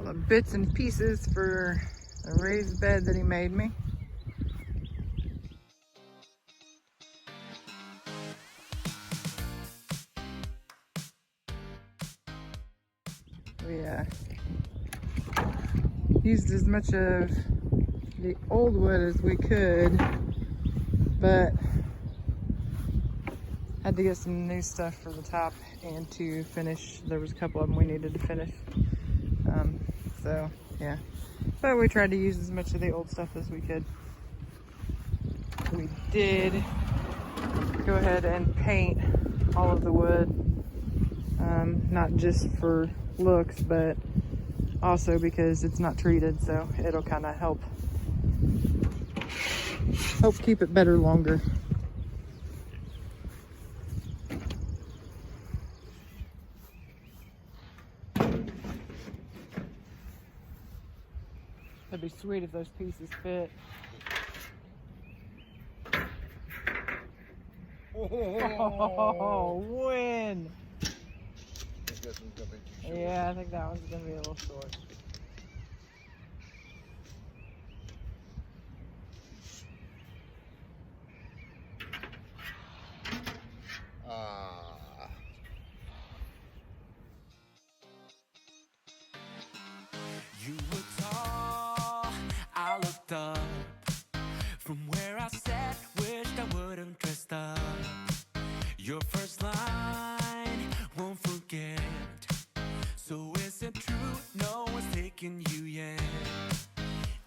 the bits and pieces for the raised bed that he made me. We used as much of the old wood as we could, but had to get some new stuff for the top and to finish. There was a couple of them we needed to finish. So yeah, but we tried to use as much of the old stuff as we could. We did go ahead and paint all of the wood, not just for looks, but also because it's not treated, so it'll kind of help keep it better longer. That'd be sweet if those pieces fit. Oh, win! Yeah, I think that one's gonna be a little short. You were tall, I looked up. From where I sat, wished I would have dressed up. Your first line, won't forget. So is it true, no one's taking you yet?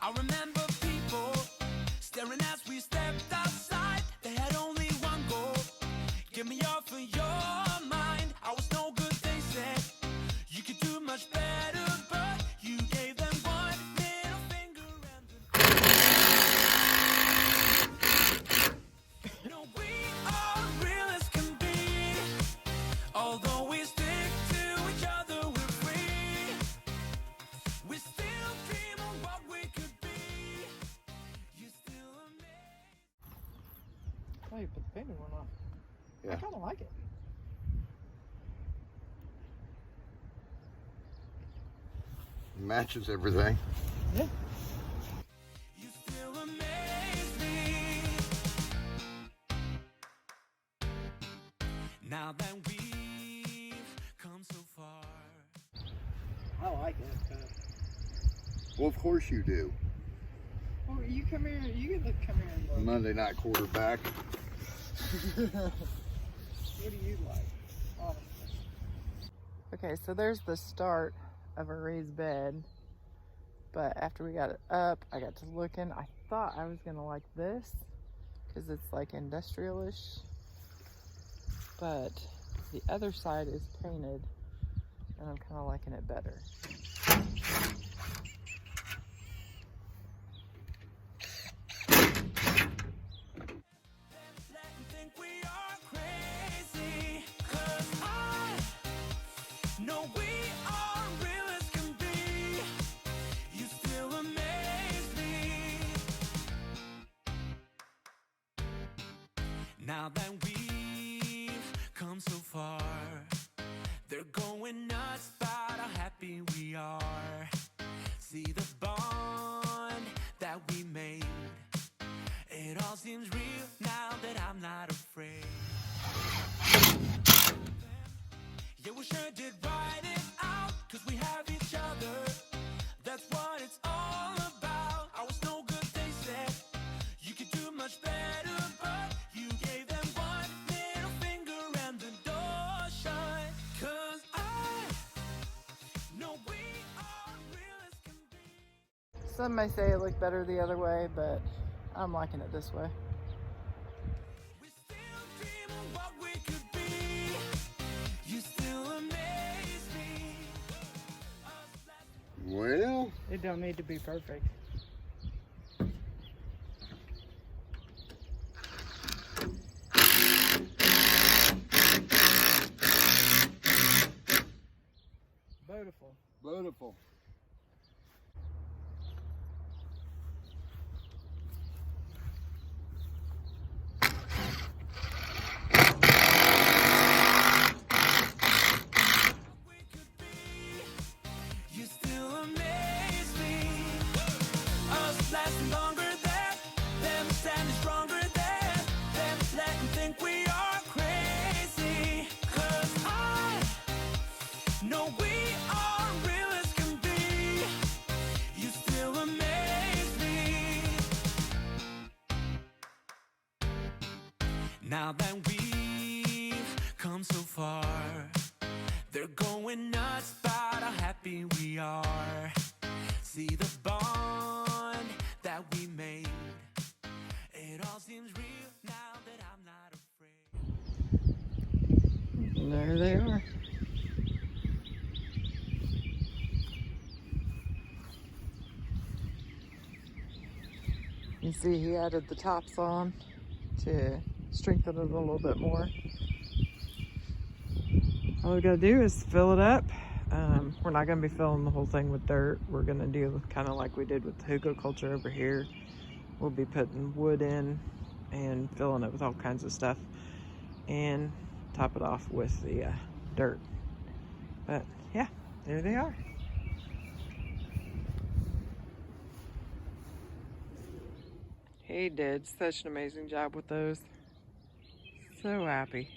I remember people staring as we stepped outside. They had only one goal, get me off of your mind. I was no good, they said. You could do much better, but you gave them one middle finger and no, we are real as can be. Although we stick to each other, we're free. We still dream of what we could be. You still amaze. Oh, you put the painted one on. Yeah. I kind of like it. Matches everything. Yeah. You still amaze me. Now that we've come so far. I like it. Well, of course you do. Well, you come here. You get to come here and look. Monday night quarterback. What do you like? Oh. Okay, so there's the start of a raised bed, but after we got it up, I got to looking. I thought I was gonna like this because it's like industrial-ish, but the other side is painted and I'm kind of liking it better. No, we are real as can be. You still amaze me. Now that we've come so far, they're going nuts about how happy we are. See the bond that we made. It all seems real now that I'm not afraid. Yeah, we sure did write it out, 'cause we have each other. That's what it's all about. I was no good, they said. You could do much better, but you gave them one middle finger and the door shut. 'Cause I know we are real as can be. Some may say it looked better the other way, but I'm liking it this way. We still dream of what we could be. You still amaze me. Well, It don't need to be perfect. Beautiful. beautiful. You still amaze Now that we've come so far, they're going nuts about how happy we are. See the bond that we made. It all seems real now that I'm not afraid. And there they are. You see he added the tops on to strengthen it a little bit more. All we gotta do is fill it up. We're not gonna be filling the whole thing with dirt. We're gonna do kind of like we did with the hugelkultur over here. We'll be putting wood in and filling it with all kinds of stuff and top it off with the dirt. But yeah, there they are. He did such an amazing job with those. So happy.